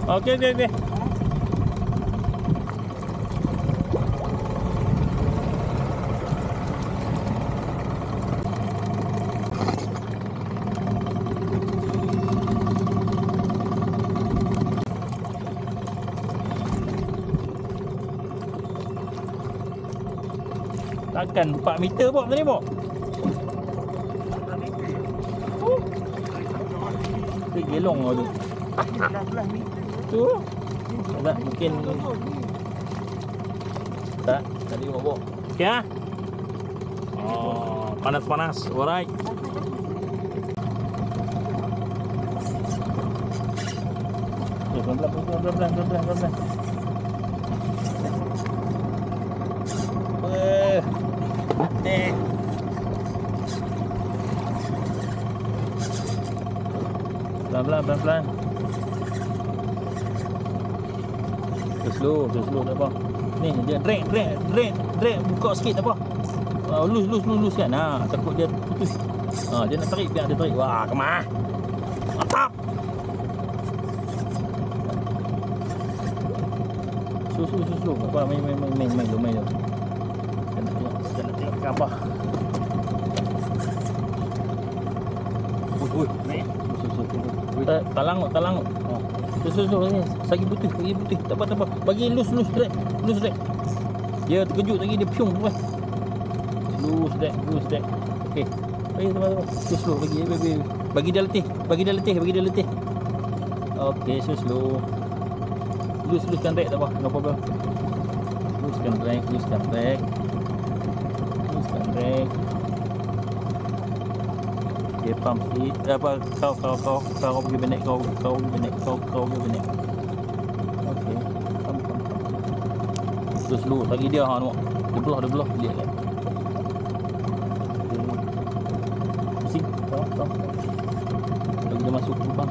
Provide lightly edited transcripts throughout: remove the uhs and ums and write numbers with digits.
Okey, okey, okey. Takkan 4 meter Bob tadi Bob? Dia gelong lah tu. 16 meter. Tu. Tak, mungkin tak, tadi Bob. Okey ah. Oh, panas-panas. Alright. Pelan-pelan. Pelan-pelan. Slow tak apa. Ni dia drag buka sikit tak apa. Loose kan. Ha, takut dia putus. Ha, dia nak tarik, biar dia tarik. Wah, kemah. Mantap. Slow. Apa main tu. Jangan tengok gambar. Ni. Talang. Oh. Slow ni. Sagi putih. Tak apa. Bagi loose drag. Dia terkejut lagi, dia piung tu kan. Loose drag. Okey. Bagi teman-teman. Slow bagi dia letih. Okey, slow. Loose-kan drag tak apa. No problem. Loose-kan drag. Okay, pump it. Apa kau pergi benek kau pergi benek. Okey. Pump. Terus slow lagi dia ha nampak. Dia belah lihat kan. Pusing. Kau. Bagi dia masuk lubang.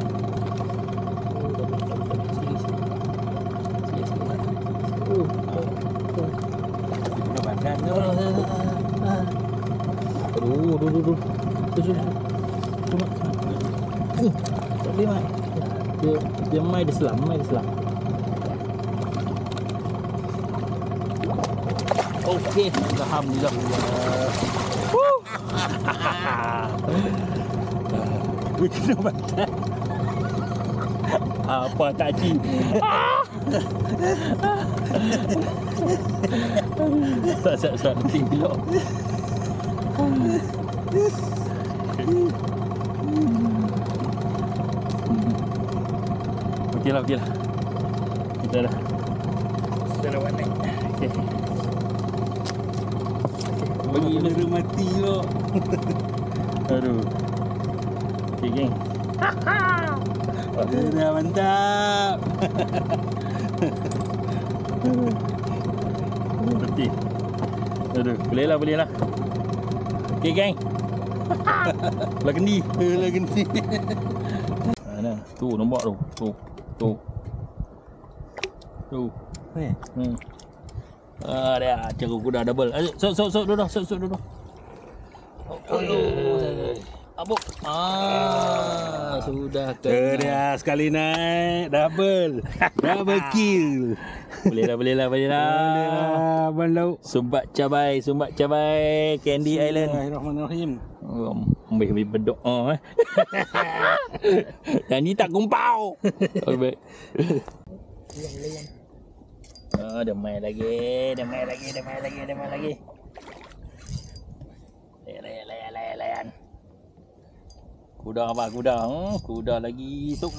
Aduh. Tak boleh mai. Dia mai dia selam. Okey, alhamdulillah. Kena makan. Apa tak cik? Tak nanti gelap. Okey lah. Kita dah buat naik. Okey. Bagi dia mati kau. Aduh. Okey geng. Dah mantap. Betul. Aduh, boleh lah. Okey geng. Lah gendi. Mana? Tu nampak tu. Tu. Dia cara kuda double. Sok duduk. Abuk. Sudah kena. Dia sekali naik double kill. Boleh lah. Abang lauk. Sumbat cabai Candy Island. Bismillahirrahmanirrahim. Ambil berdoa Dan ni tak gumpau. Baik. Dia main lagi. Layan. Kuda lagi. Sok.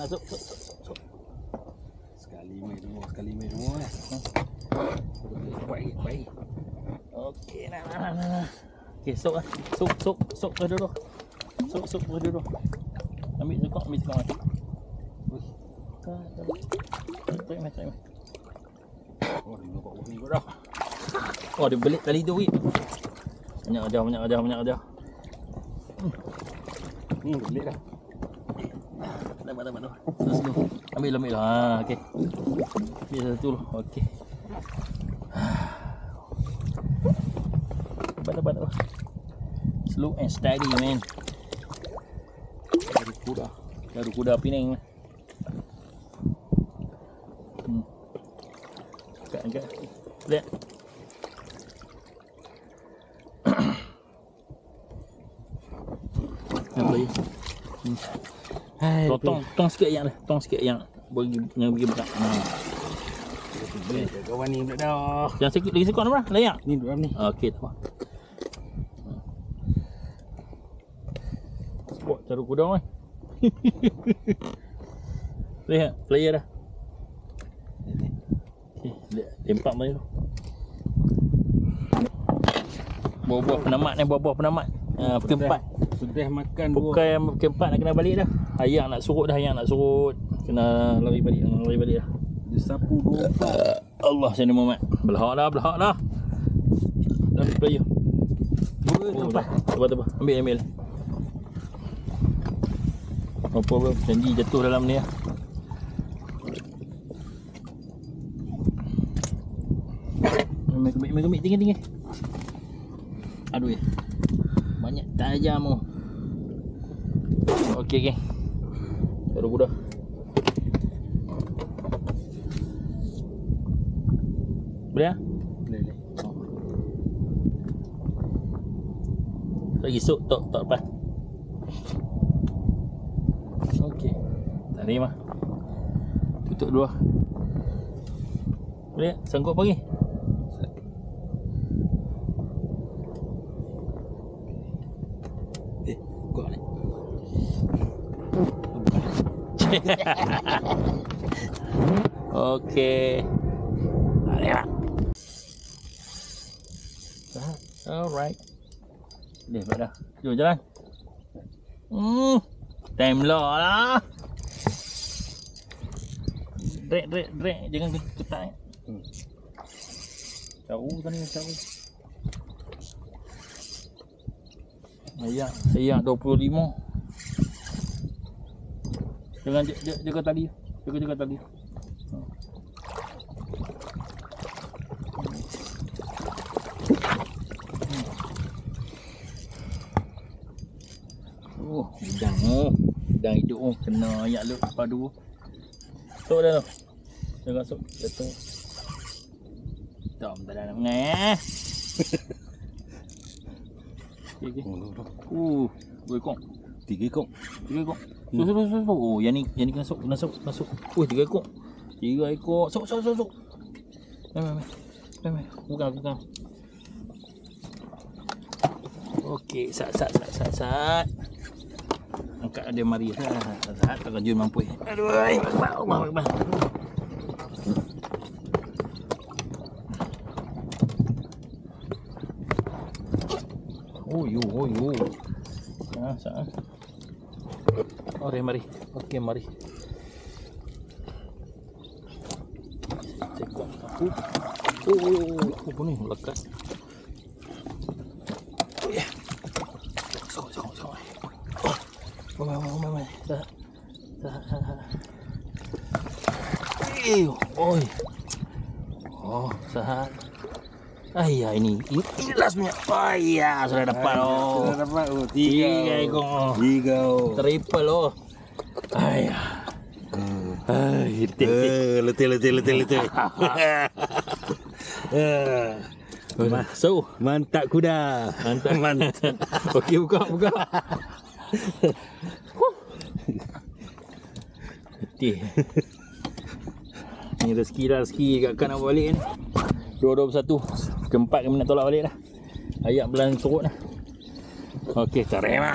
Sekali main semua. Baik. Okey, nah. Okey, sok. Sok dulu. Ambil sekok. Tarik. Oh, dia nampak ni kau dah. Oh, dia belit tali tu, weh. Banyak ajar. Belit dah. Dapat tu. Terus tu. Ambil lah. Okey. Ambil satu dulu. Okey. Dapat. Slow and steady, man. Dari kuda Penang. Angkat. Lihat. Apa lagi? Hai. Tong sikit yang dah. Tong sikit yang bagi berat. Boleh kawan ni pula dah. Yang sikit lagi sekon apa? Layak. Ni duduk dalam ni. Okey, tak apa. Spot cara kudang kan. Lihat, player dah. Okey, lihat tempat mana tu. Buah-buah penamat ni, buah-buah penamat. Pukul 4. Sudah makan Pukul nak kena balik dah. Ayang nak surut dah, ayang nak surut. Kena lari balik dah. Dia sapu 24. Allah Sayyidina Muhammad. Belahak dah. Dalam player. Tepat. Ambil. Apa janji jatuh dalam ni lah. Gemik tinggi. Aduh ya. Banyak tajam tu. Okey geng. Baru budak. Boleh ah? Boleh. Lagi sok tak lepas. Okey. Tak ni mah. Tutup dulu. Boleh sanggup pagi. Kau ni. Okey. Alright. Ni dah. Jom jalan. Time lah. Drek. Jangan ketat. Jauh tadi jauh. Ayam 25. Jangan jaga tali. Jaga tali. Udang hidup kena ayak lu padu. Sok dah tu. Jangan sok jatuh. Tak nak mengai. Okey. 2 ekor. 3 ekor. Sok. Oh, yang ni kena sok. Oh, 3 ekor. 3 ekor. Sok. Mai. Bukan. Okey, sat. Angkat dia mari. Sat tak kajun mampu. Aduh, Allah. Oh yo. Sat. Mari. Okey, mari. Cekak aku. Apa ni melekat. Mai. Dah. Oi. Oh, sahat. Ayah ini last punya. Ayah sudah dapat oh. Sudah dapat oh. 3 ekor. 3. Triple oh. Ayah. Letih. So, Mantap kuda. mantap. Okey, buka. Letih. Ni rezeki kat nak balik ni. 221. Keempat kami nak tolak balik dah. Ayat belan surut dah. Okey, terima.